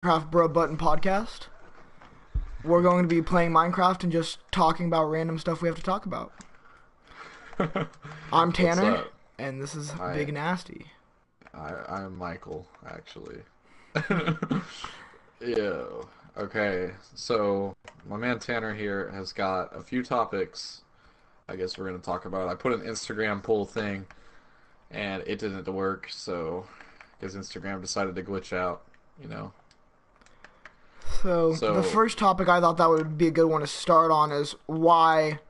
Minecraft Bro Button podcast. We're going to be playing Minecraft and just talking about random stuff we have to talk about. I'm What's Tanner, up? and this is I Big Nasty. I'm Michael, actually. Ew. Okay, so my man Tanner here has got a few topics I guess we're gonna talk about. I put an Instagram poll thing and it didn't work, so because Instagram decided to glitch out, you know. So, the So first topic I thought that would be a good one to start on is why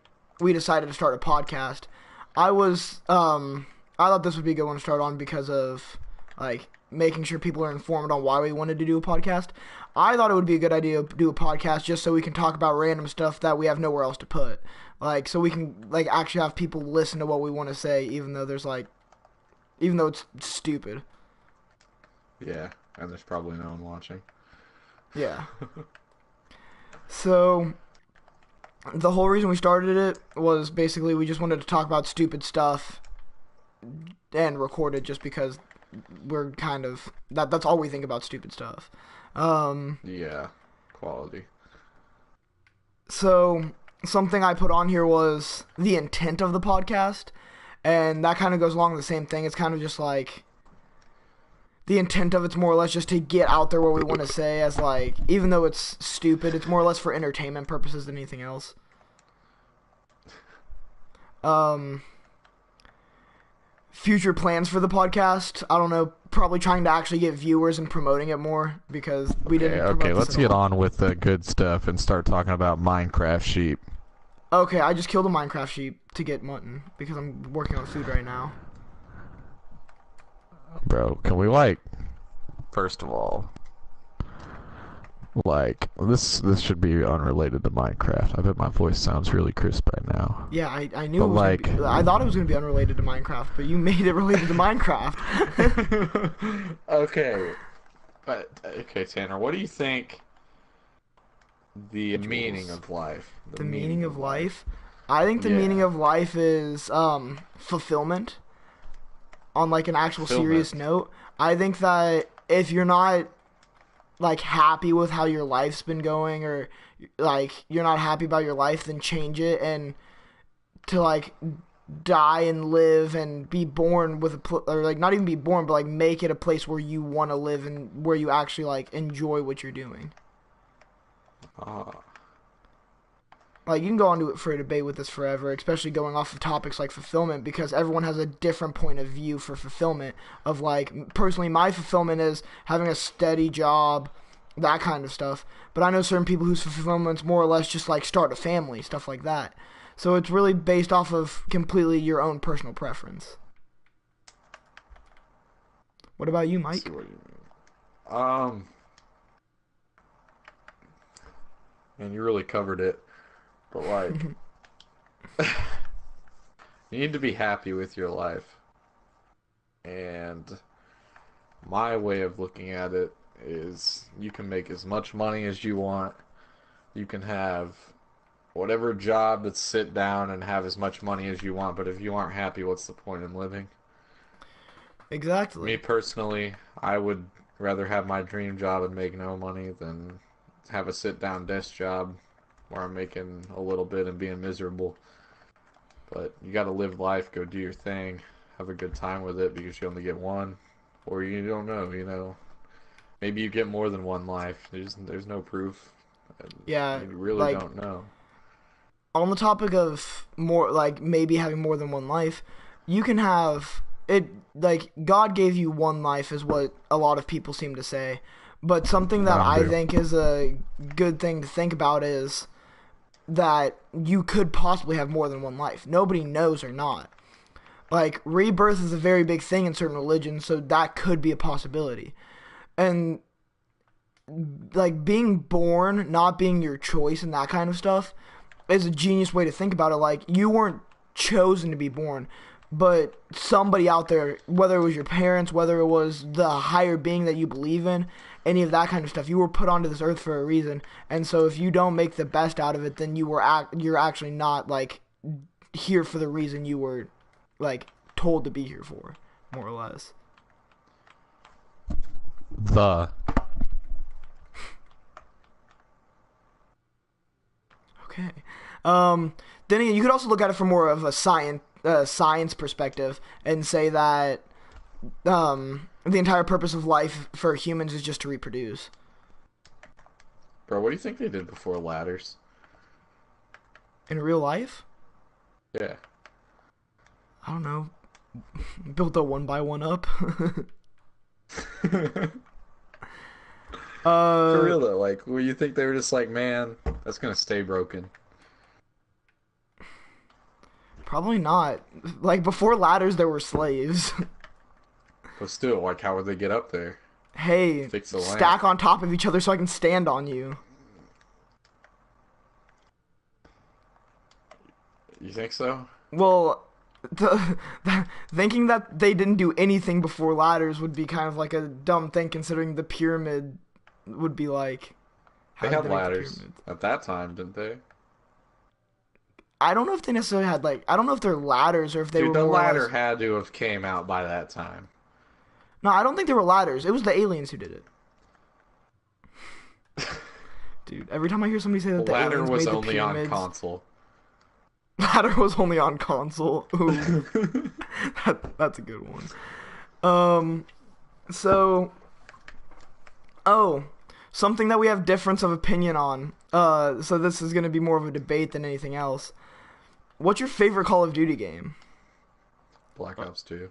we decided to start a podcast. I was, I thought this would be a good one to start on because of, like, making sure people are informed on why we wanted to do a podcast. I thought it would be a good idea to do a podcast just so we can talk about random stuff that we have nowhere else to put. Like, so we can, like, actually have people listen to what we want to say, even though even though it's stupid. yeah, and there's probably no one watching. Yeah. So, the whole reason we started it was basically we just wanted to talk about stupid stuff and record it just because we're kind of that's all we think about, stupid stuff. Um Yeah, quality. so something I put on here was the intent of the podcast, and that kind of goes along the same thing. It's kind of just like the intent of it's more or less just to get out there what we want to say, as like, even though it's stupid, it's more or less for entertainment purposes than anything else. Um Future plans for the podcast, I don't know, probably trying to actually get viewers and promoting it more because we Okay, didn't okay, promote this let's at get all. on with the good stuff and start talking about Minecraft sheep. Okay, I just killed a Minecraft sheep to get mutton because I'm working on food right now. Bro, can we first of all, this should be unrelated to Minecraft. I bet my voice sounds really crisp right now. Yeah, I knew But it was gonna be. I thought it was gonna be unrelated to Minecraft, but you made it related to Minecraft. okay, okay, Tanner, what do you think the meaning Individuals. of life? The The meaning meaning of of life. life. I think the meaning Yeah, of life is fulfillment. On like an actual serious fulfillment. note, I think that if you're not like happy with how your life's been going, or like you're not happy about your life, then change it, and to like die and live and be born with or like not even be born, but like make it a place where you want to live and where you actually like enjoy what you're doing. Ah, Like, you can go on to it for a debate with this forever, especially going off of topics like fulfillment, because everyone has a different point of view for fulfillment. Of like, personally, my fulfillment is having a steady job, that kind of stuff. But I know certain people whose fulfillment's more or less just like start a family, stuff like that. So it's really based off of completely your own personal preference. What about you, I see Mike? what you mean. And you really covered it, but you need to be happy with your life. And my way of looking at it is you can make as much money as you want. You can have whatever job that's sit down and have as much money as you want, but if you aren't happy, what's the point in living? Me Exactly. personally, I would rather have my dream job and make no money than have a sit down desk job where I'm making a little bit and being miserable. But you got to live life, go do your thing, have a good time with it because you only get one, or you don't know, you know. Maybe you get more than one life. There's no proof. Yeah, You really like don't know. on the topic of more like maybe having more than one life, you can have it, like God gave you one life is what a lot of people seem to say. But something that Some I do. think is a good thing to think about is that you could possibly have more than one life. Nobody knows or not. Like rebirth is a very big thing in certain religions, so that could be a possibility. And like being born not being your choice and that kind of stuff is a genius way to think about it. Like, you weren't chosen to be born, but somebody out there, whether it was your parents, whether it was the higher being that you believe in, any of that kind of stuff, you were put onto this earth for a reason. And so if you don't make the best out of it, then you're actually not like here for the reason you were like told to be here for, more or less. The Okay. Um, then again, you could also look at it from more of a science perspective and say that the entire purpose of life for humans is just to reproduce. Bro, what do you think they did before ladders? In real life, Yeah. I don't know. Built a one by one up. For uh, real though, like, where you think they were just like, man, that's gonna stay broken. Probably not. Like before ladders, there were slaves. But still, like, how would they get up there? Hey, Fix the lamp. stack on top of each other so I can stand on you. You think so? Well, the, thinking that they didn't do anything before ladders would be kind of like a dumb thing, considering the pyramid would be like. They How did had they make the ladders pyramid? at that time, didn't they? I don't know if they necessarily had like. I don't know if they're ladders or if they Dude, were the more or ladder less. had to have came out by that time. No, I don't think they were ladders. It was the aliens who did it. Dude, every time I hear somebody say The that the ladder aliens was made the only on pyramids, console. ladder was only on console. Ooh, that's a good one. Um, so, oh, something that we have difference of opinion on. So this is gonna be more of a debate than anything else. What's your favorite Call of Duty game? Black Ops 2.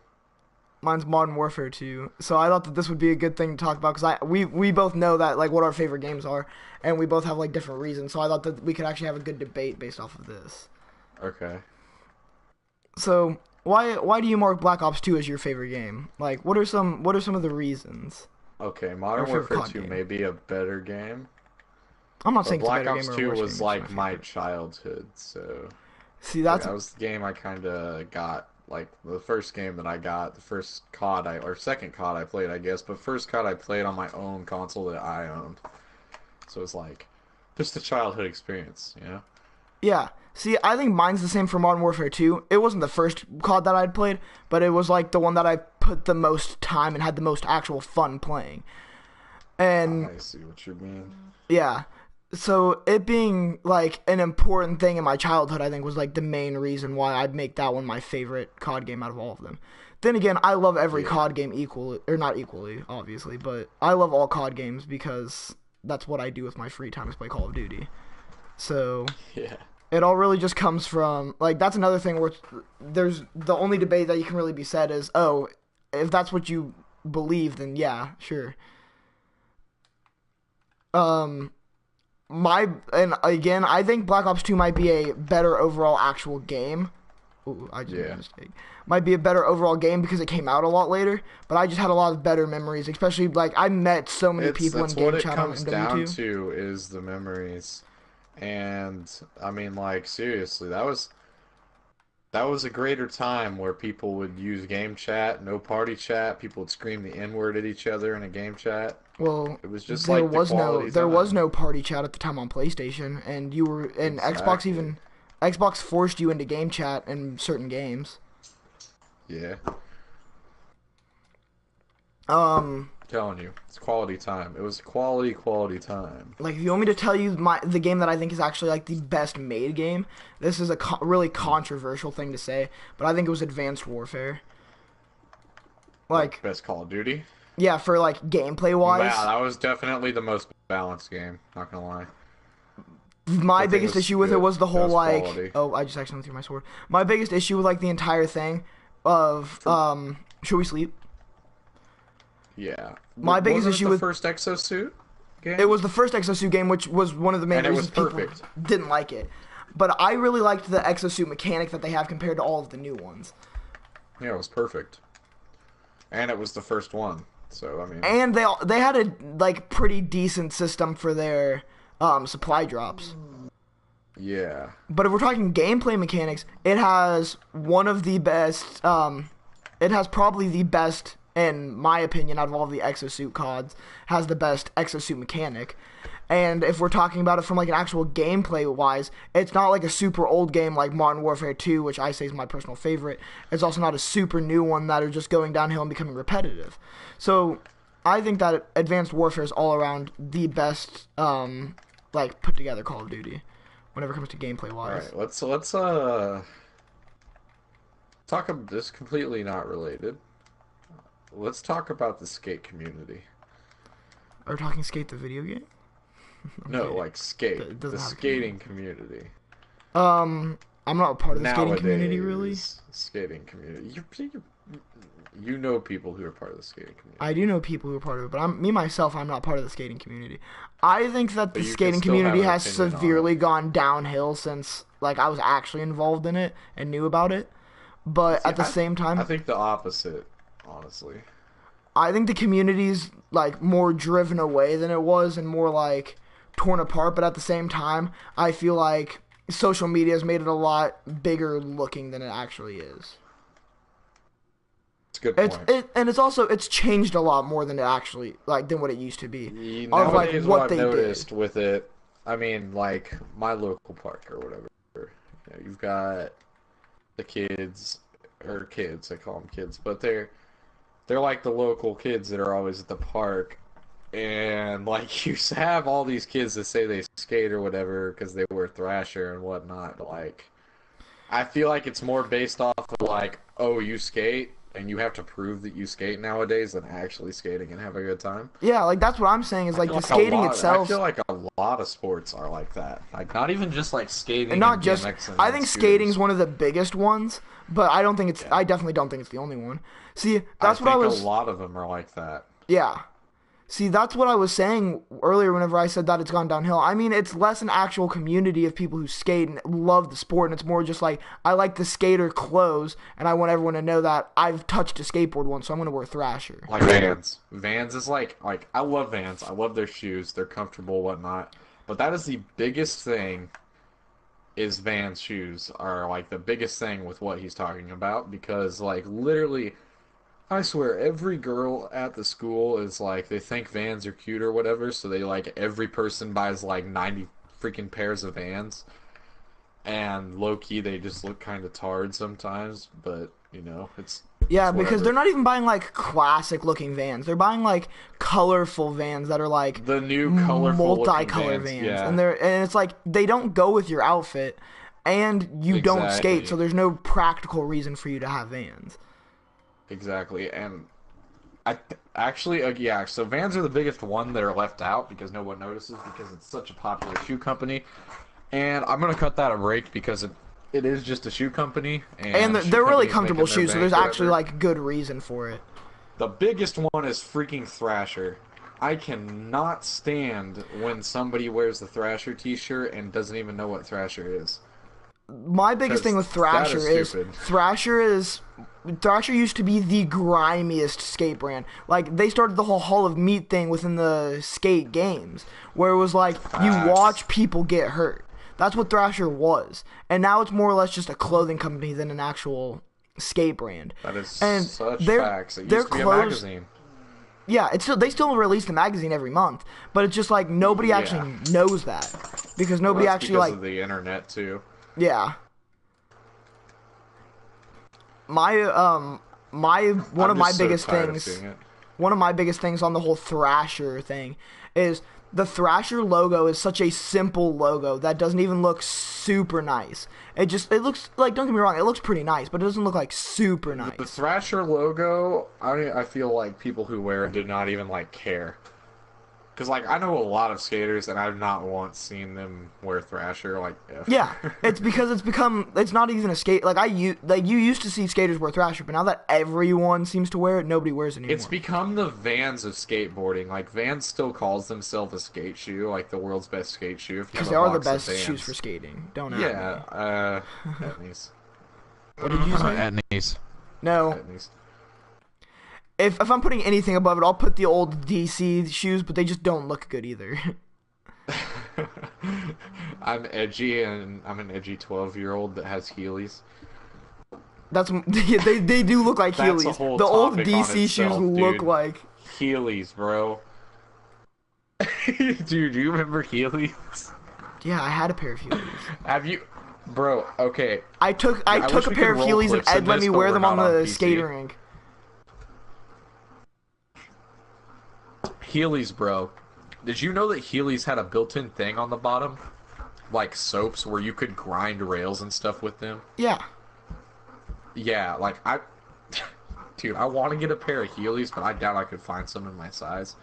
Mine's Modern Warfare 2. So I thought that this would be a good thing to talk about because we both know that like what our favorite games are, and we both have like different reasons. So I thought that we could actually have a good debate based off of this. Okay. So why do you mark Black Ops 2 as your favorite game? Like what are some of the reasons? Okay, Or Modern favorite Warfare COD 2 game? may be a better game, I'm not but saying it's a Black better Ops game or a 2 worse game. was It's just like my my favorite. childhood, so See, like that's that was the game I kind of got, like the first game that I got, the first COD or second COD I played, I guess, but first COD I played on my own console that I owned. So it's like just a childhood experience, you know? yeah. See, I think mine's the same for Modern Warfare 2. It wasn't the first COD that I'd played, but it was like the one that I put the most time and had the most actual fun playing. And I see what you mean. yeah. So it being like an important thing in my childhood, I think was like the main reason why I'd make that one my favorite COD game out of all of them. Then again, I love every Yeah. COD game equally, or not equally, obviously, but I love all COD games because that's what I do with my free time is play Call of Duty. So Yeah. it all really just comes from like that's another thing where there's the only debate that you can really be said is, oh, if that's what you believe, then yeah, sure. Um, my and again, I think Black Ops 2 might be a better overall actual game. Ooh, I just made a Yeah. mistake. Might be a better overall game because it came out a lot later, but I just had a lot of better memories, especially like I met so many It's people in that's what game it chat on comes down MW2. to is the memories. And I mean like seriously, that was a greater time where people would use game chat, no party chat, people would scream the N-word at each other in a game chat. Well, It was just there like the was no quality there was time. no party chat at the time on PlayStation, and you were and Exactly. Xbox forced you into game chat in certain games. Yeah. Um, Telling you, it's quality time. It was quality time. like if you want me to tell you the game that I think is actually like the best made game, this is a really controversial thing to say, but I think it was Advanced Warfare. Like Like, best Call of Duty. yeah, for like gameplay Wow, wise, that was definitely the most balanced game. Not gonna lie, my that thing biggest was issue with it good. was the That whole was like, quality. oh, I just accidentally threw my sword. My biggest issue with like the entire thing of For should we sleep? yeah, My biggest wasn't it issue the with first Exosuit it game? was the first Exosuit game, which was one of the main And it was reasons people perfect. didn't like it. But I really liked the Exosuit mechanic that they have compared to all of the new ones. Yeah, it was perfect. And it was the first one. So I mean, And they had a like pretty decent system for their supply drops. yeah, But if we're talking gameplay mechanics, it has one of the best. It has probably the best, in my opinion, out of all of the exosuit CODs, has the best exosuit mechanic. And if we're talking about it from like an actual gameplay wise, it's not like a super old game like Modern Warfare 2, which I say is my personal favorite. It's also not a super new one that are just going downhill and becoming repetitive. So I think that Advanced Warfare is all around the best, like put together Call of Duty whenever it comes to gameplay All wise. right, let's talk about this completely not related. Let's talk about the skate community. Are we talking Skate the video game? I'm No, kidding. like skate, It the doesn't have a community. skating community. I'm not a part of the skating community really. Nowadays, skating community. You know people who are part of the skating I community, do know people who are part of it, but me myself, I'm not part of the skating community. I think that but the you can skating still have community an has opinion on it. severely gone downhill since like I was actually involved in it and knew about it. But See, at the same I time, think the opposite, honestly. I think the community's like more driven away than it was and more like torn apart, but at the same time, I feel like social media has made it a lot bigger looking than it actually is. It's a good It's point. it and it's changed a lot more than it actually like than what it used to be. Of like Nowadays, what what I've they did. noticed with it, I mean, like my local park or whatever. You've got the kids or kids, I call them kids, but they're like the local kids that are always at the park, and like you have all these kids that say they skate or whatever because they wear Thrasher and whatnot. But like, I feel like it's more based off of like, oh, you skate, and you have to prove that you skate nowadays than actually skating and have a good time. Yeah, like that's what I'm saying is like the skating I itself. feel like a lot of sports are like that. Like not even just like And skating and not just BMX I and think skating's scooters. one of the biggest ones, but I don't think it's Yeah, I definitely don't think it's the only one. See, I that's what I think a was lot of them are like that. yeah. See, that's what I was saying earlier whenever I said that it's gone downhill. I mean, it's less an actual community of people who skate and love the sport, and it's more just like, I like the skater clothes, and I want everyone to know that I've touched a skateboard once, so I'm going to wear Thrasher. Like Vans. Vans is like I love Vans. I love their shoes. They're comfortable, whatnot. But that is the biggest thing. Is Vans shoes are like the biggest thing with what he's talking about because like literally I swear every girl at the school is like they think Vans are cute or whatever, so they like every person buys like 90 freaking pairs of Vans, and low key they just look kind of tard sometimes, but you know Yeah, it's because they're whatever. not even buying like classic looking Vans. They're buying like colorful Vans that are like The new colorful looking multicolor Vans, Vans, yeah, and it's like they don't go with your outfit, and you don't skate, so exactly, there's no practical reason for you to have Vans. exactly, and actually, yeah. So Vans are the biggest one that are left out because no one notices because it's such a popular shoe company. And I'm gonna cut that a break because it is just a shoe company, And and shoe they're really companies comfortable making their shoes, so bank, there's actually whatever. like good reason for it. The biggest one is freaking Thrasher. I cannot stand when somebody wears the Thrasher T-shirt and doesn't even know what Thrasher is, My biggest thing because with that is Thrasher is stupid. Thrasher used to be the grimiest skate brand. Like they started the whole Hall of Meat thing within the skate games, where it was like you Facts. watch people get hurt. That's what Thrasher was, and now it's more or less just a clothing company than an actual skate brand. That is And such their facts. It their used to be a clothes, magazine. yeah, it's still they still release the magazine every month, but it's just like nobody Yeah. actually knows that because Well, nobody that's actually because like of the internet too. yeah. My my one of I'm my just so biggest tired of things seeing it. one of my biggest things on the whole Thrasher thing is the Thrasher logo is such a simple logo that doesn't even look super nice. It looks like, don't get me wrong, it looks pretty nice, but it doesn't look like super The nice. Thrasher logo, I feel like people who wear it did not even like care. Because like I know a lot of skaters and I've not once seen them wear Thrasher like Yeah, ever. it's because it's not even a skate like you used to see skaters wear Thrasher, but now that everyone seems to wear it, nobody wears it It's anymore. become the Vans of skateboarding. Like Vans still calls themselves a skate shoe, like the world's best skate shoe. If you Because have they a are the box of best shoes for Vans, skating. Don't at yeah, me. Etnies, What did you say? Etnies, No. Etnies. If I'm putting anything above it, I'll put the old DC shoes, but they just don't look good either. I'm edgy and I'm an edgy 12-year-old that has Heelys. That's they do look like That's a Heelys. whole The old topic on DC shoes itself, look dude. like Heelys, bro. Dude, do you remember Heelys? yeah. I had a pair of Heelys. Have you, bro? Okay, I I took wish a we pair could of roll Heelys and clips in Ed let this, me but wear we're them on not on the PC. skating rink. Heelys, bro. Did you know that Heelys had a built-in thing on the bottom? like soaps where you could grind rails and stuff with them. Yeah. Yeah, like I, dude, I want to get a pair of Heelys, but I doubt I could find some in my size.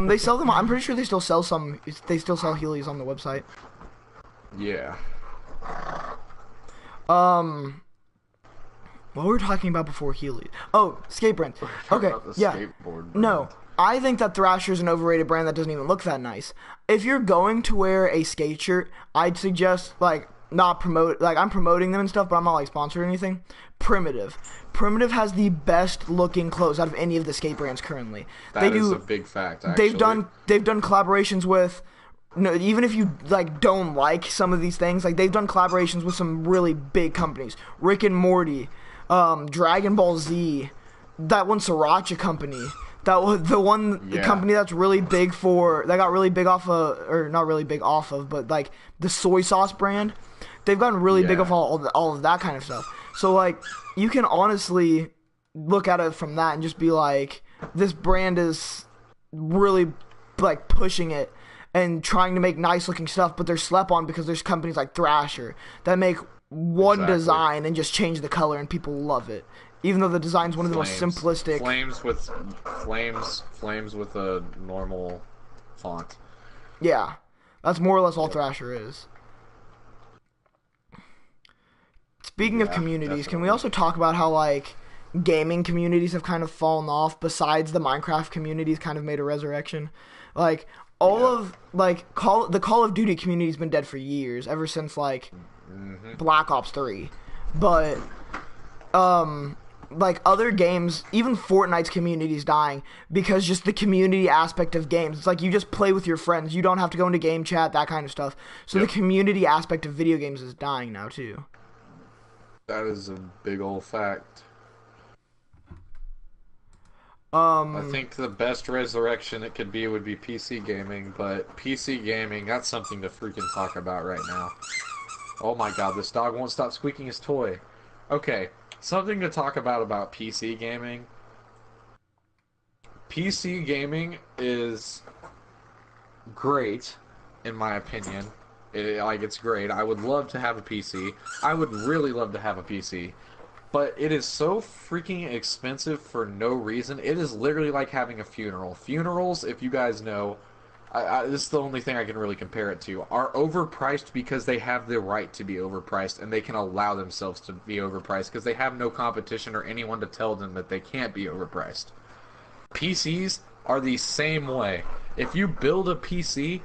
They sell them. I'm pretty sure they still sell some. They still sell Heelys on the website. Yeah, Um, what were we talking about before Heelys? Oh, skate brand. talking Okay, about the yeah. skateboard No, brand. I think that Thrasher's an overrated brand that doesn't even look that nice. If you're going to wear a skate shirt, I'd suggest like not promote. Like I'm promoting them and stuff, but I'm not like sponsored or anything. Primitive. Primitive has the best looking clothes out of any of the skate brands currently. They That is a do. big fact, They've actually. done. They've done collaborations with. No, even if you like don't like some of these things, like they've done collaborations with some really big companies, Rick and Morty, Dragon Ball Z, that one Sriracha company, that was the one Yeah, company that's really big for that got really big off of, or not really big off of, but like the soy sauce brand. They've gotten really big off yeah, all of that kind of stuff. So like you can honestly look at it from that and just be like, this brand is really like pushing it and trying to make nice looking stuff, but they're slept on because there's companies like Thrasher that make one exactly. design and just change the color and people love it. Even though the design's one of the most Flames, simplistic. flames with a normal font. Yeah. That's more or less all Yep. Thrasher is. Speaking of Yeah, communities, can we definitely. also talk about how like gaming communities have kind of fallen off besides the Minecraft communities kind of made a resurrection? Like all Yeah. of like the Call of Duty community's been dead for years, ever since like Hmm. Black Ops 3. But like other games, even Fortnite's community is dying because just the community aspect of games. It's like you just play with your friends. You don't have to go into game chat, that kind of stuff. So the Yep. community aspect of video games is dying now too. That is a big old fact. I Um think the best resurrection it could be would be PC gaming, but PC gaming, that's something to freaking talk about right now. Oh my god, this dog won't stop squeaking his toy. Okay, something to talk about PC gaming. PC gaming is great, in my opinion. It's great. I would love to have a PC. I would really love to have a PC. But it is so freaking expensive for no reason. It is literally like having a funeral. Funerals, if you guys know, this is the only thing I can really compare it to, are overpriced because they have the right to be overpriced and they can allow themselves to be overpriced because they have no competition or anyone to tell them that they can't be overpriced. PCs are the same way. If you build a PC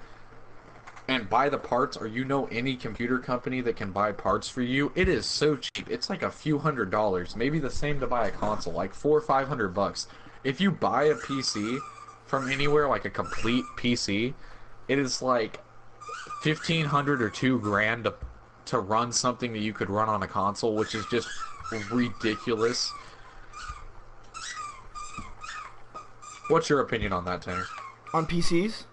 and buy the parts, or you know any computer company that can buy parts for you, it is so cheap. It's like a few $100s, maybe the same to buy a console, like 400 or 500 bucks. If you buy a PC from anywhere, like a complete PC, it is like 1,500 or 2 grand to run something that you could run on a console, which is just ridiculous. What's your opinion on that, Tanner? on PCs?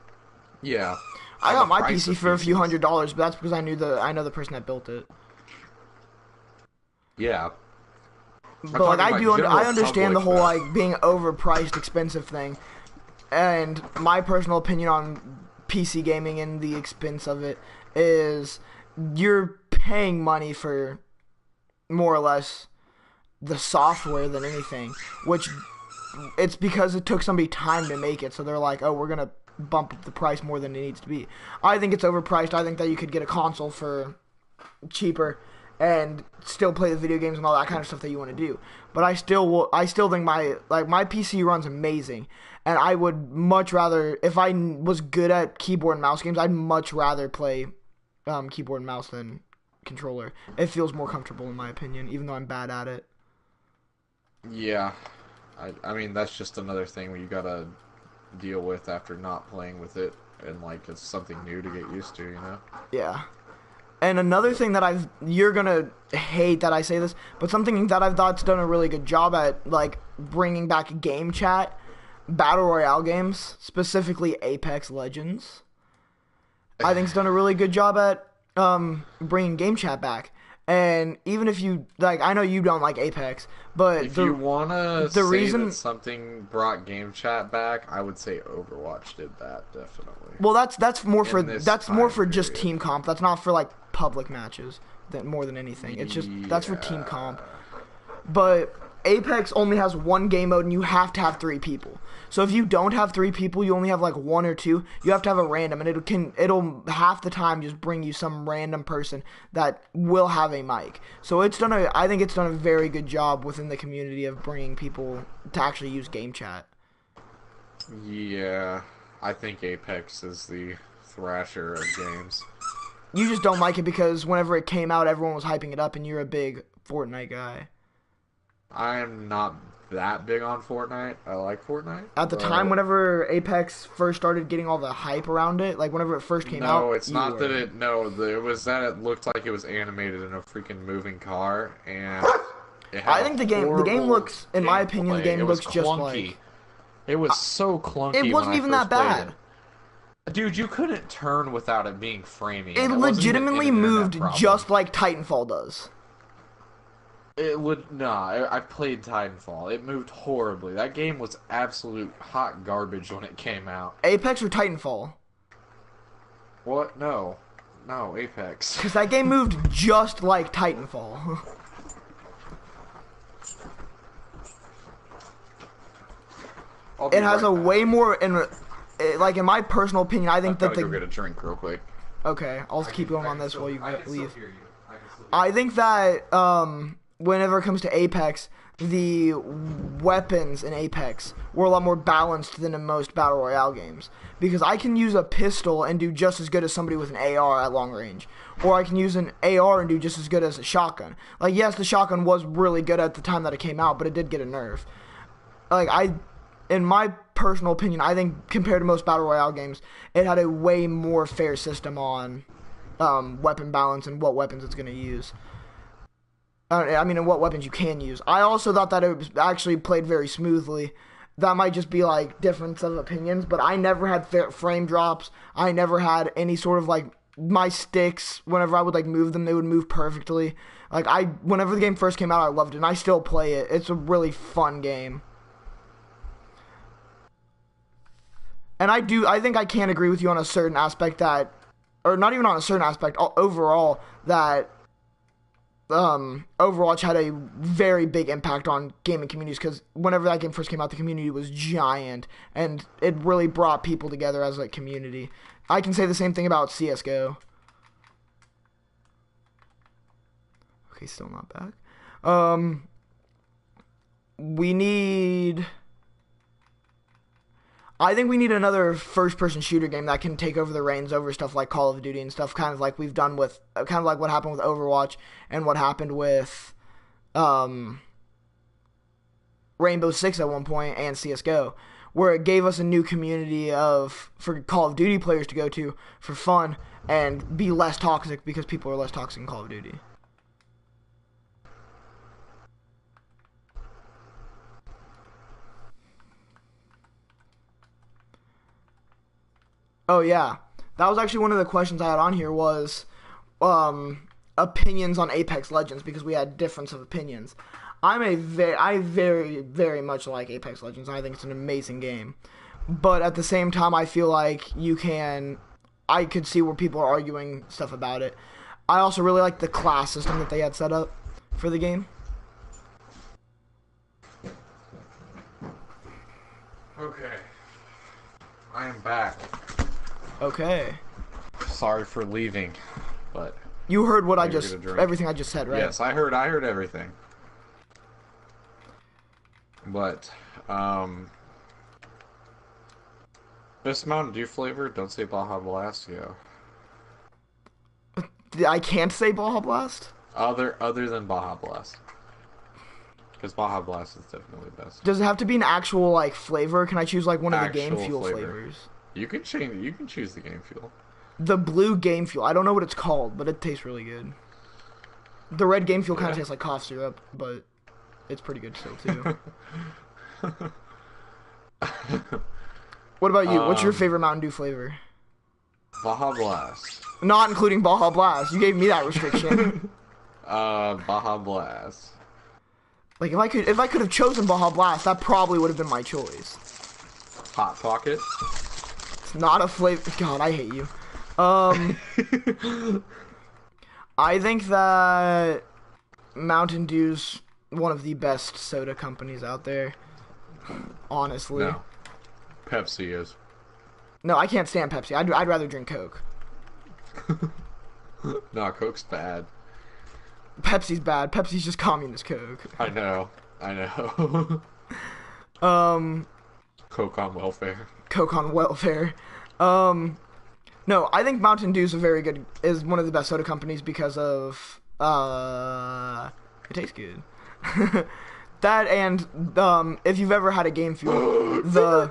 Yeah, I the got my price PC of for a few PCs. $100s, but that's because I know the person that built it. Yeah, I'm But like talking about I general understand the public whole though. like being overpriced expensive thing. And my personal opinion on PC gaming and the expense of it is you're paying money for more or less the software than anything, which it's because it took somebody time to make it, so they're like, oh, we're gonna bump up the price more than it needs to be. I think it's overpriced. I think that you could get a console for cheaper and still play the video games and all that kind of stuff that you want to do. But I still think my PC runs amazing, and I would much rather, if I was good at keyboard and mouse games, I'd much rather play keyboard and mouse than controller. It feels more comfortable in my opinion, even though I'm bad at it. Yeah, I mean that's just another thing you gotta deal with after not playing with it, and like it's something new to get used to, you know? Yeah. And another thing that you're gonna hate that I say this, but something that I've thought's done a really good job at, like bringing back game chat, battle royale games, specifically Apex Legends. I think it's done a really good job at bringing game chat back. And even if you like, I know you don't like Apex, but If you wanna the say that reason, something brought game chat back, I would say Overwatch did that definitely. well, that's more for In this time just period. team comp. That's not for like public matches. That more than anything, it's just that's for team comp. Yeah. But Apex only has one game mode, and you have to have 3 people. So if you don't have 3 people, you only have like 1 or 2. You have to have a random, and it'll half the time just bring you some random person that will have a mic. So I think it's done a very good job within the community of bringing people to actually use game chat. Yeah, I think Apex is the thrasher of games. You just don't like it because whenever it came out, everyone was hyping it up, and you're a big Fortnite guy. I'm not that big on Fortnite. I like Fortnite, At the time, but whenever Apex first started getting all the hype around it, like whenever it first came out, no, it's you not that were. it. No, it was that it looked like it was animated in a freaking moving car, and it had I a think the game horrible looks, in my opinion, the gameplay. game It was looks just clunky. like. It was so clunky It when wasn't I even that first played it. bad. Dude, you couldn't turn without it being framey, It and it wasn't even legitimately an internet moved problem. just like Titanfall does. It would nah. I played Titanfall. It moved horribly. That game was absolute hot garbage when it came out. Apex or Titanfall? What? No, no Apex. Because that game moved just like Titanfall. I'll be It has right a back. way more, like in my personal opinion, I think I've that gotta go get a drink real quick. Okay, I'll keep going on this while you I can leave. still hear you. I can still hear I think that whenever it comes to Apex, the weapons in Apex were a lot more balanced than in most Battle Royale games. Because I can use a pistol and do just as good as somebody with an AR at long range. Or I can use an AR and do just as good as a shotgun. Like, yes, the shotgun was really good at the time that it came out, but it did get a nerf. In my personal opinion, I think compared to most Battle Royale games, it had a way more fair system on weapon balance and what weapons it's going to use. And what weapons you can use. I also thought that it was actually played very smoothly. That might just be like difference of opinions, but I never had frame drops. I never had any sort of like my sticks. Whenever I would like move them, they would move perfectly. Whenever the game first came out, I loved it, and I still play it. It's a really fun game. And I think I can agree with you on a certain aspect or not even on a certain aspect, overall, that Overwatch had a very big impact on gaming communities because whenever that game first came out, the community was giant, and it really brought people together as a community. I can say the same thing about CSGO. Okay, still not back. I think we need another first-person shooter game that can take over the reins over stuff like Call of Duty and stuff, kind of like we've done with, kind of like what happened with Overwatch and what happened with Rainbow Six at one point and CS:GO, where it gave us a new community for Call of Duty players to go to for fun and be less toxic because people are less toxic in Call of Duty. Oh yeah, that was actually one of the questions I had on here was opinions on Apex Legends because we had difference of opinions. I very very much like Apex Legends. I think it's an amazing game, but at the same time, I feel like I could see where people are arguing stuff about it. I also really like the class system that they had set up for the game. Okay, I am back. Okay. Sorry for leaving, but You heard what everything I just said, right? yes, I heard everything. But this Mountain Dew flavor, don't say Baja Blast, yo. I can't say Baja Blast. Other than Baja Blast, because Baja Blast is definitely best. Does it have to be an actual like flavor? Can I choose like one of the Game Actual Fuel flavor. flavors? You can change. You can choose the game fuel. The blue Game Fuel. I don't know what it's called, but it tastes really good. The red Game Fuel kind of tastes like cough syrup, but it's pretty good still too. What about you? What's your favorite Mountain Dew flavor? Baja Blast. Not including Baja Blast. You gave me that restriction. Baja Blast. Like if I could have chosen Baja Blast, that probably would have been my choice. Hot Pocket. It's not a flavor. God, I hate you. Um, I think that Mountain Dew's one of the best soda companies out there. Honestly. No, Pepsi is. No, I can't stand Pepsi. I'd rather drink Coke. No, Coke's bad. Pepsi's bad. Pepsi's just communist Coke. I know. I know. Um, Coke on welfare. Coke on welfare. No, I think Mountain Dew's is one of the best soda companies because of it tastes good. That and if you've ever had a Game Fuel, the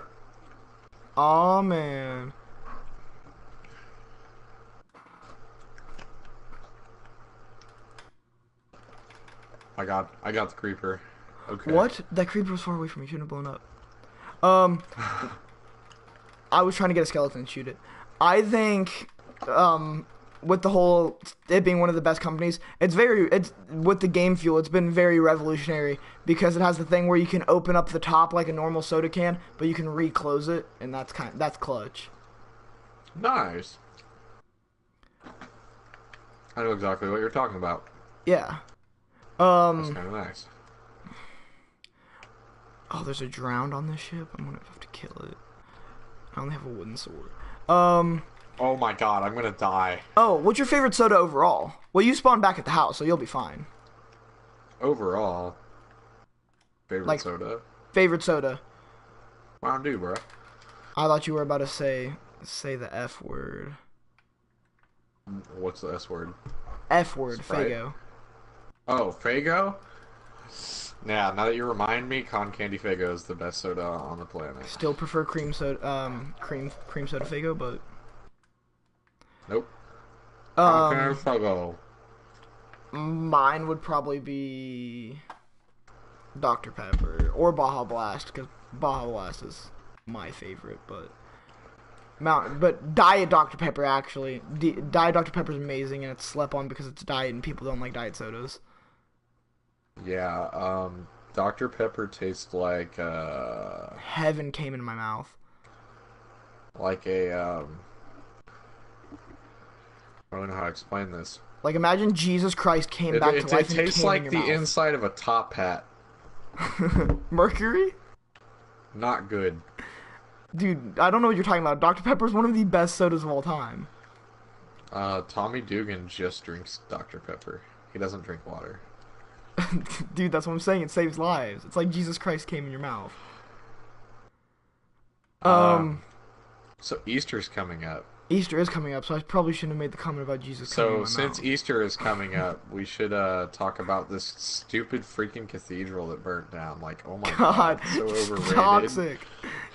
oh man. I got the creeper. Okay. What? That creeper was far away from me. Shouldn't have blown up. I was trying to get a skeleton and shoot it. I think, with the whole it being one of the best companies, it's with the Game Fuel. It's been very revolutionary because it has the thing where you can open up the top like a normal soda can, but you can reclose it, and that's clutch. Nice. I know exactly what you're talking about. Yeah. That's kind of nice. Oh, there's a drowned on this ship. I'm gonna have to kill it. I only have a wooden sword. Oh my god, I'm gonna die. Oh, what's your favorite soda overall? Well, you spawn back at the house, so you'll be fine. Overall, favorite soda? Favorite soda. Mountain Dew, bro. I thought you were about to say the F word. What's the S word? F word, Sprite? Faygo. Oh, Faygo? Yeah, now that you remind me, Con Candy Faygo is the best soda on the planet. Still prefer cream soda, cream soda Faygo, but Nope. Con Candy Faygo. mine would probably be Dr. Pepper or Baja Blast, because Baja Blast is my favorite, but Diet Dr. Pepper actually. Diet Dr. Pepper is amazing, and it's slept on because it's diet and people don't like diet sodas. Yeah, Dr. Pepper tastes like, Heaven came in my mouth. like a, I don't know how to explain this. Like, imagine Jesus Christ came back to life. It tastes like the inside of a top hat. Mercury? Not good. Dude, I don't know what you're talking about. Dr. Pepper is one of the best sodas of all time. Tommy Dugan just drinks Dr. Pepper. He doesn't drink water. Dude, that's what I'm saying. It saves lives. It's like Jesus Christ came in your mouth. So Easter's coming up. Easter is coming up, so I probably shouldn't have made the comment about Jesus coming in my mouth. So since Easter is coming up, we should talk about this stupid freaking cathedral that burnt down. Like, oh my god, so overrated. Toxic.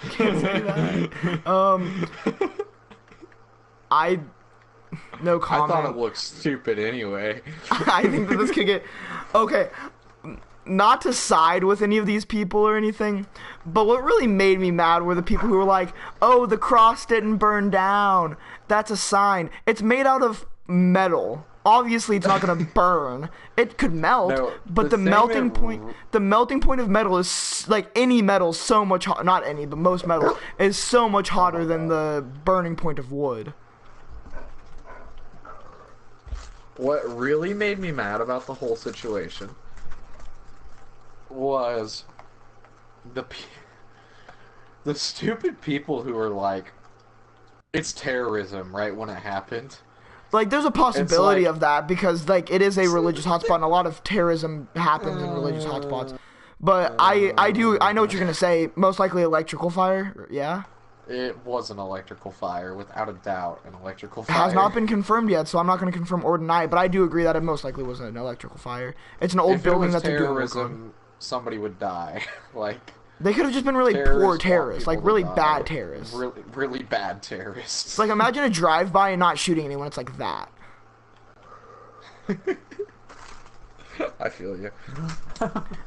You can't say that. No comment. I thought it looked stupid anyway. I think that this could get... Okay, not to side with any of these people or anything, but what really made me mad were the people who were like, oh, the cross didn't burn down. That's a sign. It's made out of metal. Obviously, it's not going to burn. It could melt, No, but the melting point of metal is, like, any metal so much hot, not any, but most metal is so much hotter than the burning point of wood. What really made me mad about the whole situation was the stupid people who were like, it's terrorism, right, when it happened. Like, there's a possibility of that because, like, it is a religious hotspot and a lot of terrorism happens in religious hotspots. But I know what you're going to say. Most likely electrical fire, yeah? It was an electrical fire, without a doubt, an electrical It fire. has not been confirmed yet, so I'm not going to confirm or deny it, but I do agree that it most likely was an electrical fire. It's an old building that's a terrorism, somebody would die. Like, they could have just been really poor terrorists, like really bad terrorists. Really, really bad terrorists. It's like, imagine a drive-by and not shooting anyone. It's like that. I feel you.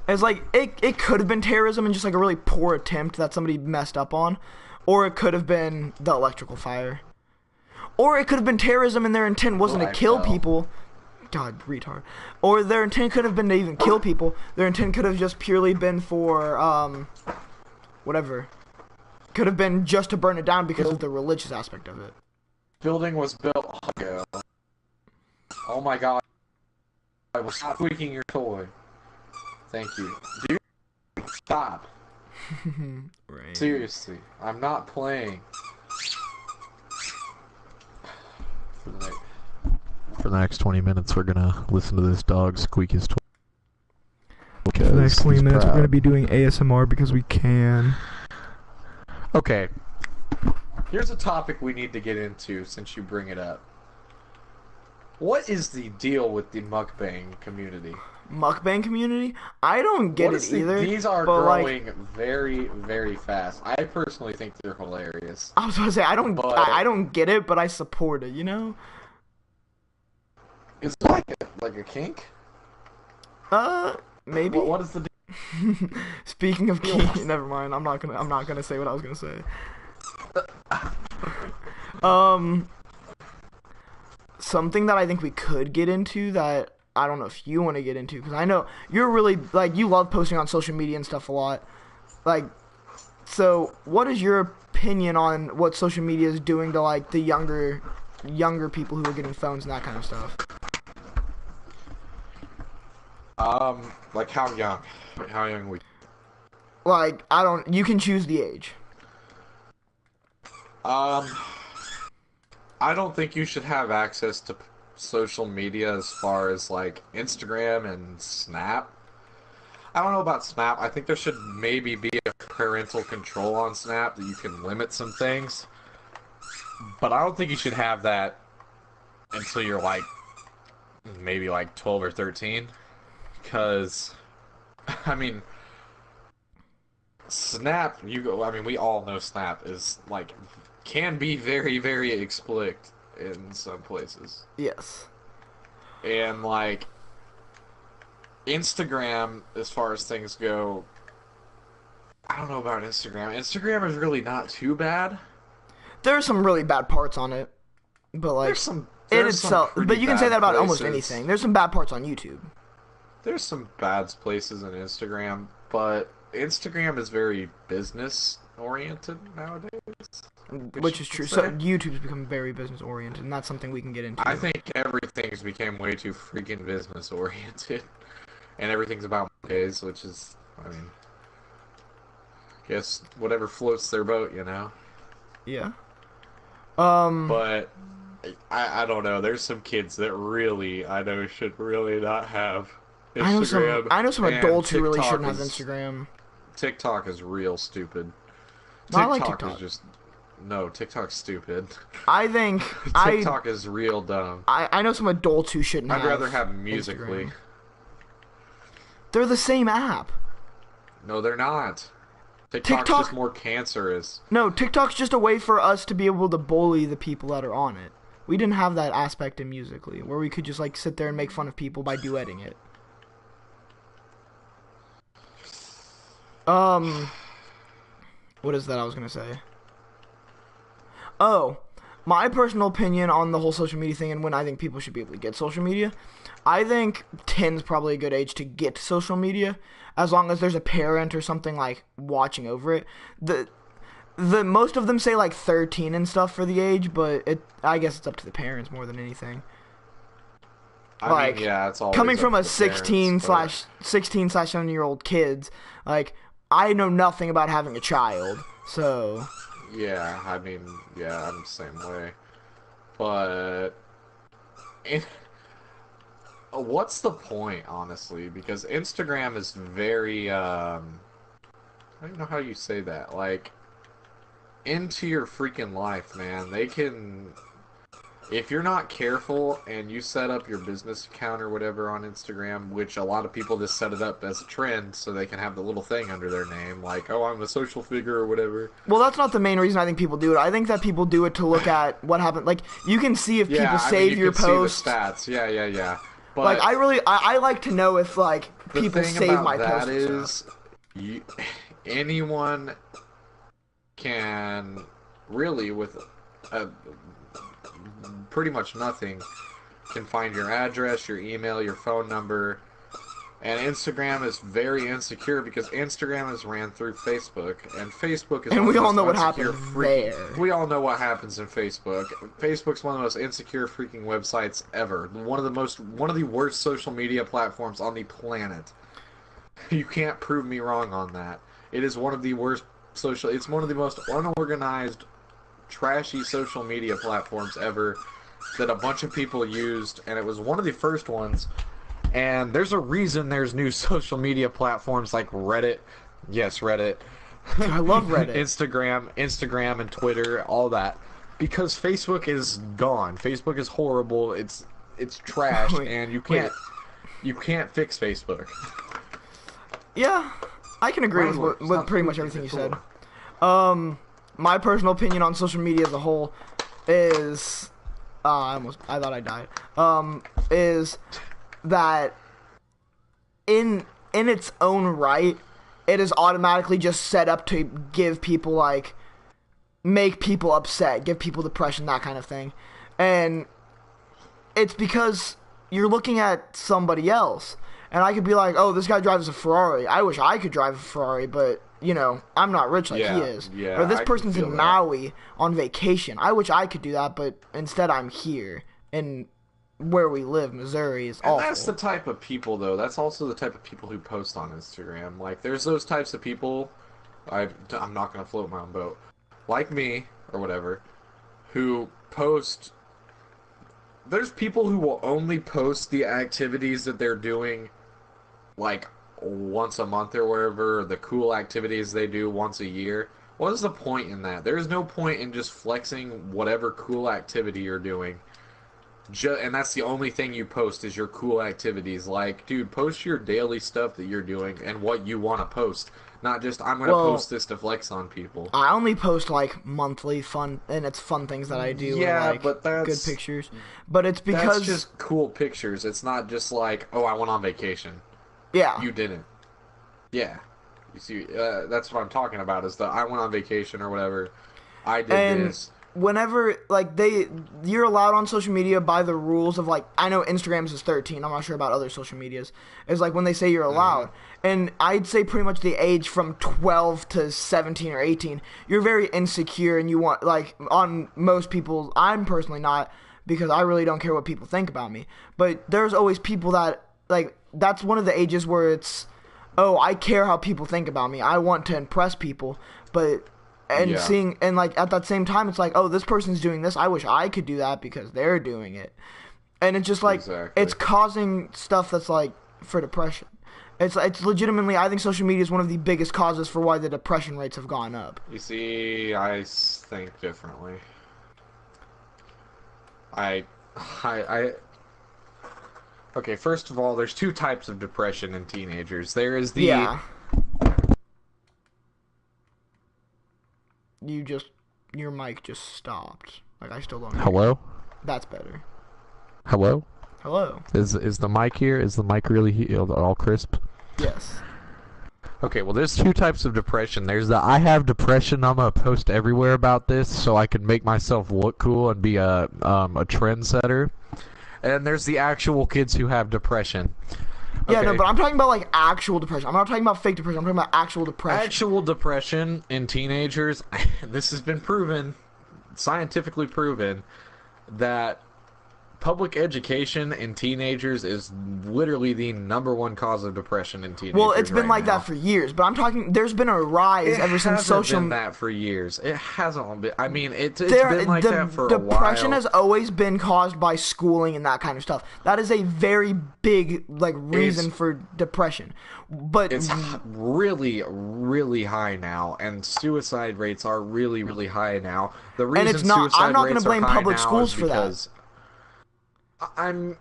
It's like, it could have been terrorism and just like a really poor attempt that somebody messed up on. Or it could have been the electrical fire. Or it could have been terrorism and their intent wasn't to kill people. God, retard. Or their intent could have been to even kill people. Their intent could have just purely been for, whatever. Could have been just to burn it down because of the religious aspect of it. Building was built ago. Oh my god. I was not tweaking your toy. Thank you. Dude, stop. Right. Seriously, I'm not playing. For the next 20 minutes, we're gonna listen to this dog squeak his toy. For the next 20 minutes, we're gonna be doing ASMR because we can. Okay. Here's a topic we need to get into since you bring it up. What is the deal with the mukbang community? Mukbang community? I don't get it either. These are growing very, very fast. I personally think they're hilarious. I was gonna say I don't get it, but I support it. You know? It's like a kink. Maybe. What is the deal? Speaking of kink, never mind. I'm not gonna say what I was gonna say. Something that I think we could get into that I don't know if you want to get into, because I know you're really, like, you love posting on social media and stuff a lot. Like, so what is your opinion on what social media is doing to, like, the younger people who are getting phones and that kind of stuff? Like how young? How young we? Like, you can choose the age. I don't think you should have access to social media as far as like Instagram and Snap. I don't know about Snap. I think there should maybe be a parental control on Snap that you can limit some things. But I don't think you should have that until you're like maybe like 12 or 13. Because, I mean, Snap, I mean, we all know Snap is like, can be very, very explicit in some places. Yes. And like Instagram, as far as things go, I don't know about Instagram. Instagram is really not too bad. There are some really bad parts on it, but like There's some but you can say that about almost places. anything. There's some bad parts on YouTube. There's some bad places in Instagram, but Instagram is very business oriented nowadays. Which is true. So YouTube's become very business oriented, and that's something we can get into. I think everything's became way too freaking business oriented, and everything's about days, which is, I mean, guess whatever floats their boat, you know. Yeah. But I don't know. There's some kids that really I know should really not have Instagram. I know some adults who really shouldn't have Instagram. TikTok is real stupid. No, I like TikTok. Is just no. TikTok's stupid. I think TikTok is real dumb. I know some adults who shouldn't have. I'd rather have Musical.ly. They're the same app. No, they're not. TikTok's just more cancerous. No, TikTok's just a way for us to be able to bully the people that are on it. We didn't have that aspect in Musical.ly, where we could just like sit there and make fun of people by duetting it. What is that I was gonna say? Oh, my personal opinion on the whole social media thing and when I think people should be able to get social media. I think 10's probably a good age to get social media, as long as there's a parent or something like watching over it. The most of them say like 13 and stuff for the age, but I guess it's up to the parents more than anything. I mean, yeah, it's always coming from a parents, 16/7-year-old kids, like, I know nothing about having a child, so yeah, I mean, yeah, I'm the same way. But what's the point, honestly? Because Instagram is very I don't know how you say that. Like, into your freaking life, man. They can, if you're not careful and you set up your business account or whatever on Instagram, which a lot of people just set it up as a trend so they can have the little thing under their name, like, oh, I'm a social figure or whatever. Well, that's not the main reason I think people do it. I think that people do it to look at what happened. Like, you can see if people save your posts. See the stats. Yeah. But like, I like to know if, like, people save my posts. The thing about that is, anyone can really, with pretty much nothing, can find your address, your email, your phone number. And Instagram is very insecure because Instagram is ran through Facebook, and Facebook is And one of we the all most know what unsecure happened freaking. there. We all know what happens in Facebook. Facebook's one of the most insecure freaking websites ever. One of the worst social media platforms on the planet. You can't prove me wrong on that. It is one of the worst social. It's one of the most unorganized, trashy social media platforms ever that a bunch of people used, and it was one of the first ones. And there's a reason there's new social media platforms like Reddit. Yes, Reddit. Dude, I love Reddit. Instagram and Twitter, all that. Because Facebook is gone. Facebook is horrible. It's trash wait, and wait. you can't fix Facebook. Yeah, I can agree with Wrangler, with stop pretty much squeaking, everything you you're said. cool. My personal opinion on social media as a whole is, I thought I died. Is that in its own right, it is automatically just set up to give people like make people upset, give people depression, that kind of thing, and it's because you're looking at somebody else. And I could be like, oh, this guy drives a Ferrari. I wish I could drive a Ferrari, but, you know, I'm not rich like he Yeah, is. yeah, Or this I can person's feel in that. Maui on vacation. I wish I could do that, but instead I'm here. And where we live, Missouri, is And that's the awful. type of people, though. That's also the type of people who post on Instagram. Like, there's those types of people. I'm not going to float my own boat. Like me, or whatever, who post. There's people who will only post the activities that they're doing, like, once a month or wherever, or the cool activities they do once a year. What is the point in that? There's no point in just flexing whatever cool activity you're doing and that's the only thing you post is your cool activities. Like, dude, post your daily stuff that you're doing and what you want to post. Not just I'm gonna Well, post this to flex on people. I only post like monthly fun, and it's fun things that I do or Yeah, like but good pictures. But it's that's because, just cool pictures. It's not just like, oh, I went on vacation. yeah. You didn't. Yeah, you see, that's what I'm talking about. Is the I went on vacation or whatever. I did And this. whenever like you're allowed on social media by the rules of like I know Instagram's is 13. I'm not sure about other social medias. It's like when they say you're Mm-hmm. allowed. And I'd say pretty much the age from 12 to 17 or 18, you're very insecure and you want like on most people. I'm personally not because I really don't care what people think about me. But there's always people that like that's one of the ages where it's oh, I care how people think about me. I want to impress people, but and Yeah, seeing and like at that same time it's like oh this person's doing this, I wish I could do that because they're doing it, and it's just like exactly. it's causing stuff that's like for depression. It's legitimately I think social media is one of the biggest causes for why the depression rates have gone up. You see, I think differently. I, I Okay, first of all, there's two types of depression in teenagers. There is the Yeah, you just your mic just stopped, like I still don't hear you. hello, That's better. hello. Hello. Is the mic here? Is the mic really all crisp? Yes. Okay, well, there's two types of depression. There's the I have depression. I'm gonna post everywhere about this so I can make myself look cool and be a trendsetter. And there's the actual kids who have depression. Yeah, no, Okay. but I'm talking about like actual depression. I'm not talking about fake depression. I'm talking about actual depression. Actual depression in teenagers, this has been proven, scientifically proven, that public education in teenagers is literally the number one cause of depression in Well, teenagers it's been right like that now. for years, but I'm talking. There's been a rise It ever since hasn't been social. that for years. It hasn't been. I mean, it's There, been like that the for a depression while. has always been caused by schooling and that kind of stuff. That is a very big like reason It's for depression. But it's really, really high now, and suicide rates are really, really high now. The and reason it's not. I'm suicide not going to rates are blame high public now is schools for that. because I'm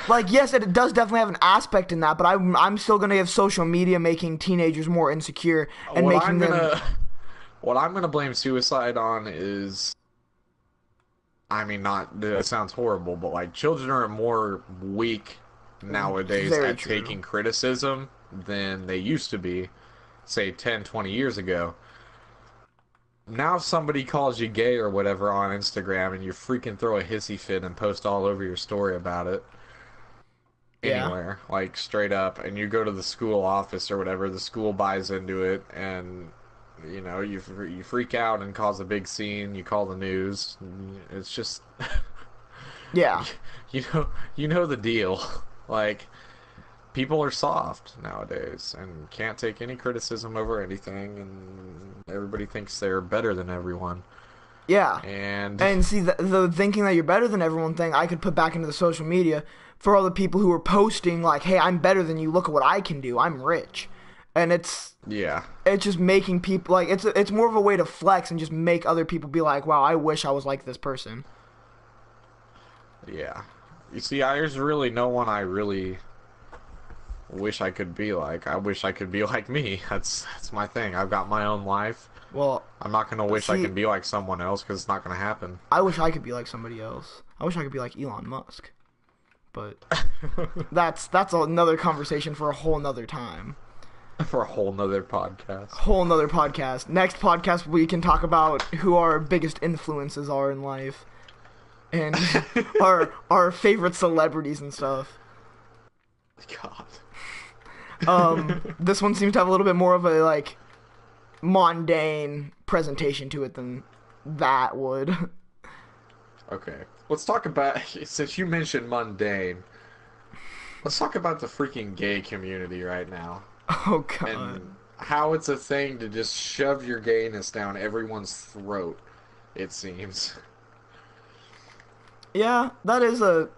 Like, yes, it does definitely have an aspect in that, but I'm still going to have social media making teenagers more insecure and what making I'm them. gonna what I'm gonna blame suicide on is, I mean, not that sounds horrible, but like children are more weak nowadays Very at true. taking criticism than they used to be, say 10, 20 years ago. now if somebody calls you gay or whatever on Instagram and you freaking throw a hissy fit and post all over your story about it Yeah. anywhere, like straight up, and you go to the school office or whatever, the school buys into it, and you freak out and cause a big scene. You call the news. It's just Yeah. you know you know the deal. Like people are soft nowadays and can't take any criticism over anything, and everybody thinks they're better than everyone. Yeah. And And see, the thinking that you're better than everyone thing, I could put back into the social media for all the people who are posting like, "Hey, I'm better than you. Look at what I can do. I'm rich," and yeah, it's just making people like it's more of a way to flex and just make other people be like, "Wow, I wish I was like this person." yeah. You see, there's really no one I really wish I could be like. I wish I could be like me. That's my thing. I've got my own life. Well, I'm not gonna wish I see, could be like someone else because it's not gonna happen. I wish I could be like somebody else. I wish I could be like Elon Musk, but that's another conversation for a whole nother time. For a whole nother podcast. Whole nother podcast. Next podcast we can talk about who our biggest influences are in life and our favorite celebrities and stuff. God. This one seems to have a little bit more of a like mundane presentation to it than that would. Okay. Let's talk about, since you mentioned mundane, let's talk about the freaking gay community right now. Oh god. And how it's a thing to just shove your gayness down everyone's throat, it seems. Yeah, that is a.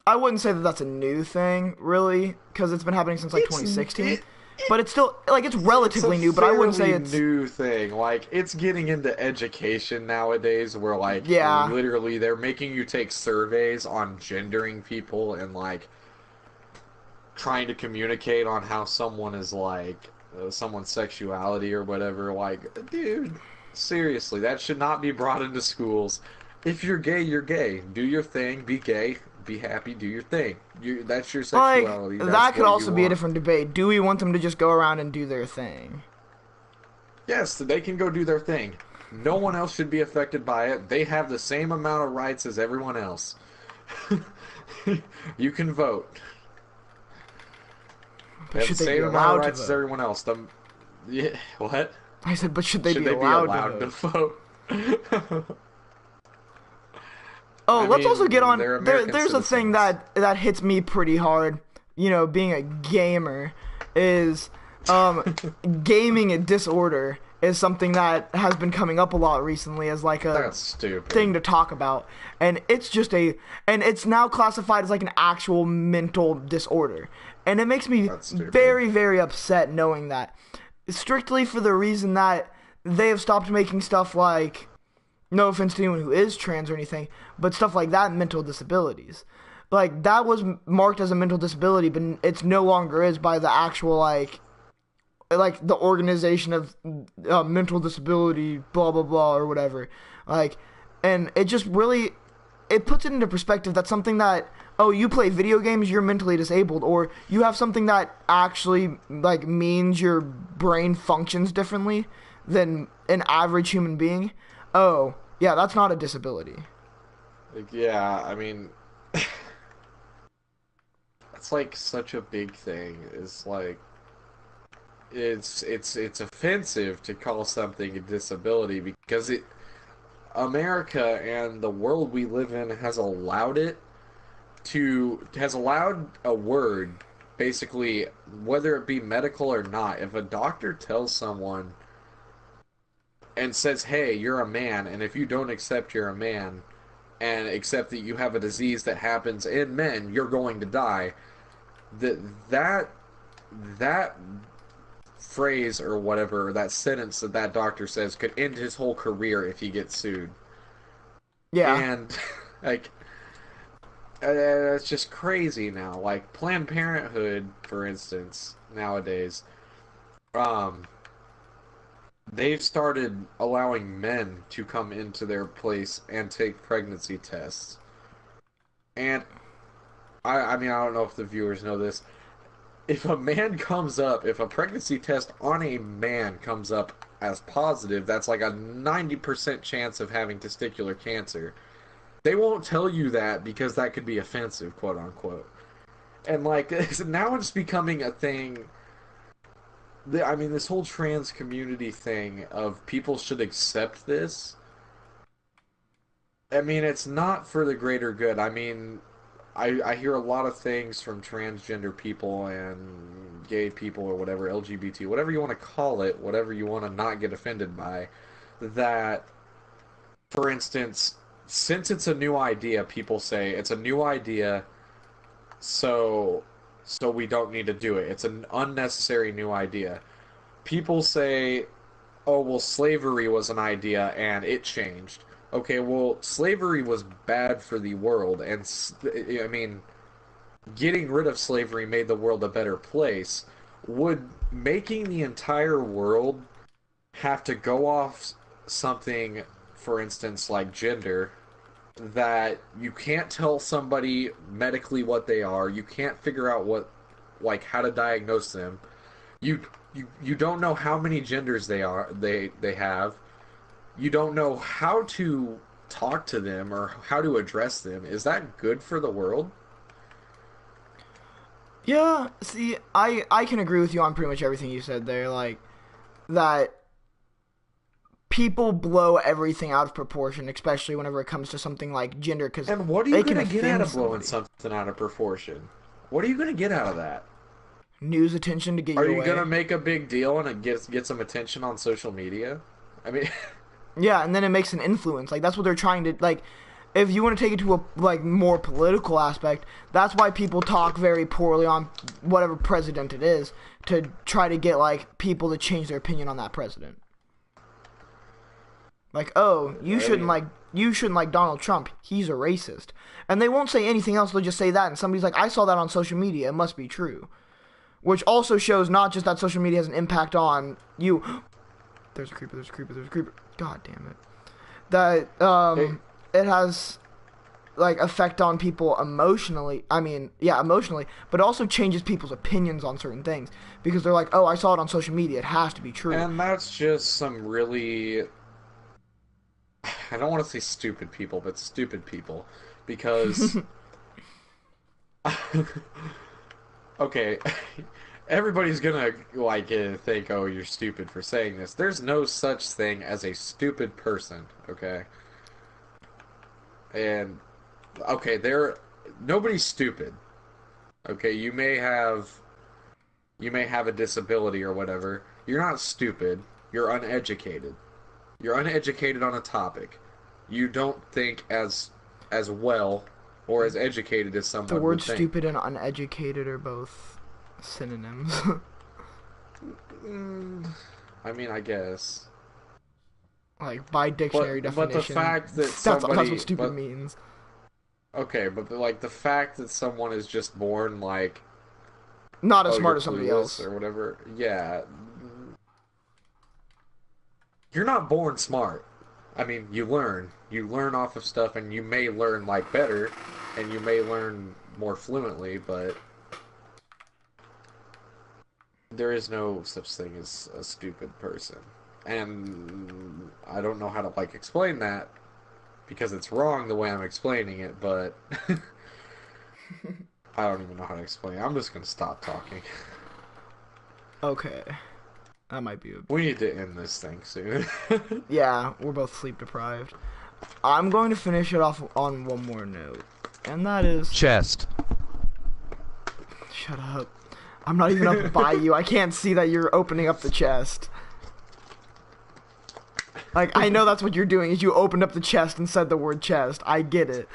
I wouldn't say that that's a new thing, really, because it's been happening since like It's 2016. it, But it's still like it's it's a relatively new. But I wouldn't say fairly it's new thing. Like it's getting into education nowadays, where like yeah, literally they're making you take surveys on gendering people and like trying to communicate on how someone is like someone's sexuality or whatever. Like, dude, seriously, that should not be brought into schools. If you're gay, you're gay. Do your thing. Be gay. Be happy. Do your thing. That's your like sexuality. That's that could what you also be a want. different debate. Do we want them to just go around and do their thing? Yes, they can go do their thing. No one else should be affected by it. They have the same amount of rights as everyone else. You can vote. They But have the should they be same amount of allowed to rights as vote? everyone else. Yeah, what? I said, but should they Should be they be allowed to allowed to vote? vote? Oh, I let's also get mean, on they're there. American There's a thing citizens. that hits me pretty hard. You know, being a gamer is gaming disorder is something that has been coming up a lot recently as like a That's stupid. thing to talk about, and it's now classified as like an actual mental disorder, and it makes me That's stupid. very very upset knowing that, strictly for the reason that they have stopped making stuff like, no offense to anyone who is trans or anything, but stuff like that, mental disabilities. Like, that was marked as a mental disability, but it's no longer is by the actual, like the organization of mental disability, blah, blah, blah, or whatever. Like, and it just really, it puts it into perspective that something that, oh, you play video games, you're mentally disabled, or you have something that actually, like, means your brain functions differently than an average human being. Oh, yeah, that's not a disability. Like, yeah, I mean, it's like such a big thing. It's like it's offensive to call something a disability because it America and the world we live in has allowed a word, basically, whether it be medical or not. If a doctor tells someone and says, "Hey, you're a man, and if you don't accept you're a man and accept that you have a disease that happens in men, you're going to die." That that that phrase or whatever, that sentence that that doctor says could end his whole career if he gets sued. Yeah. And like it's just crazy now. Like Planned Parenthood, for instance, nowadays, um, they've started allowing men to come into their place and take pregnancy tests. And I mean, I don't know if the viewers know this. if a man comes up, if a pregnancy test on a man comes up as positive, that's like a 90% chance of having testicular cancer. They won't tell you that because that could be offensive, quote unquote. And like now it's becoming a thing. I mean, this whole trans community thing of people should accept this. I mean, it's not for the greater good. I mean, I hear a lot of things from transgender people and gay people or whatever, LGBT, whatever you want to call it, whatever you want to not get offended by, that, for instance, since it's a new idea, people say it's a new idea, so we don't need to do it. It's an unnecessary new idea. People say, oh, well, slavery was an idea and it changed. Okay, well, slavery was bad for the world, and I mean, getting rid of slavery made the world a better place. Would making the entire world have to go off something, for instance, like gender, that you can't tell somebody medically what they are, you can't figure out what, like, how to diagnose them, you don't know how many genders they have, you don't know how to talk to them or how to address them. Is that good for the world? Yeah, see, I can agree with you on pretty much everything you said there. Like that people blow everything out of proportion, especially whenever it comes to something like gender, because And what are you it can going to get out offend of blowing somebody. something out of proportion? What are you going to get out of that? News attention to get Are your you going to way. make a big deal and it get some attention on social media? I mean, Yeah, and then it makes an influence. Like that's what they're trying to like. If you want to take it to a like more political aspect, that's why people talk very poorly on whatever president it is to try to get like people to change their opinion on that president. Like, oh, I mean, you shouldn't like Donald Trump. He's a racist. And they won't say anything else. They'll just say that. And somebody's like, I saw that on social media. It must be true. Which also shows not just that social media has an impact on you. There's a creeper. There's a creeper. There's a creeper. God damn it. That hey, it has like effect on people emotionally. I mean, yeah, emotionally, but it also changes people's opinions on certain things because they're like, oh, I saw it on social media. It has to be true. and that's just some really, I don't want to say stupid people, but stupid people. Because, okay, everybody's gonna like think, "Oh, you're stupid for saying this." There's no such thing as a stupid person, okay? And okay, there nobody's stupid. Okay, you may have a disability or whatever. You're not stupid. You're uneducated. You're uneducated on a topic. You don't think as well or as educated as The someone words would think. stupid and uneducated are both synonyms. Mm, I mean, I guess. Like by dictionary But the definition, fact that that's what somebody stupid but means. okay, but like the fact that someone is just born like, Not as oh, you're smart as somebody clueless else. or whatever. Yeah, you're not born smart. I mean, you learn off of stuff, and you may learn like better, and you may learn more fluently, but there is no such thing as a stupid person. And I don't know how to like explain that because it's wrong the way I'm explaining it, but I don't even know how to explain it. I'm just gonna stop talking. Okay, that might be a. We need to end this thing soon. Yeah, we're both sleep deprived. I'm going to finish it off on one more note, and that is. Chest. Shut up. I'm not even up by you. I can't see that you're opening up the chest. Like, I know that's what you're doing, is you opened up the chest and said the word chest. I get it.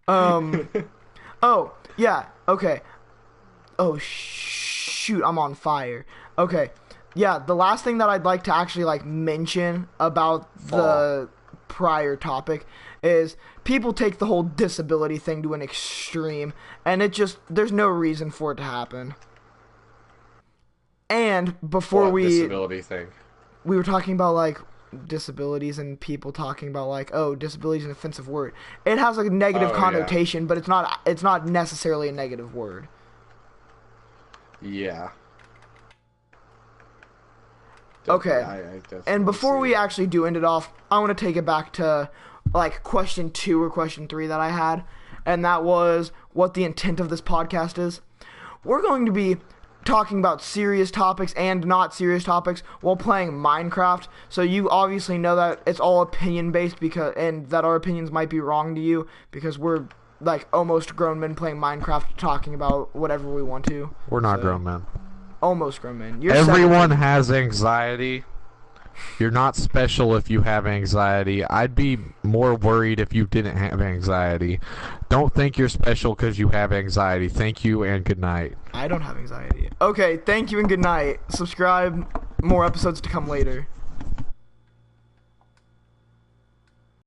Um, oh, yeah, okay. Oh, shoot, I'm on fire. Okay, yeah, the last thing that I'd like to actually, like, mention about Fall. the prior topic is people take the whole disability thing to an extreme, and it just, there's no reason for it to happen. And before What disability thing? we were talking about like disabilities and people talking about like, oh, disability is an offensive word. It has a negative Oh yeah. connotation, but it's not necessarily a negative word. Yeah. Okay. I And definitely before see we it. actually do end it off, I want to take it back to like question 2 or question 3 that I had, and that was what the intent of this podcast is. We're going to be talking about serious topics and not serious topics while playing Minecraft. So you obviously know that it's all opinion based, because and that our opinions might be wrong to you because we're like almost grown men playing Minecraft talking about whatever we want to. We're not So grown men. almost grown men. You're Everyone 17. has anxiety. You're not special if you have anxiety. I'd be more worried if you didn't have anxiety. Don't think you're special because you have anxiety. Thank you and good night. I don't have anxiety. Okay, thank you and good night. Subscribe. More episodes to come later.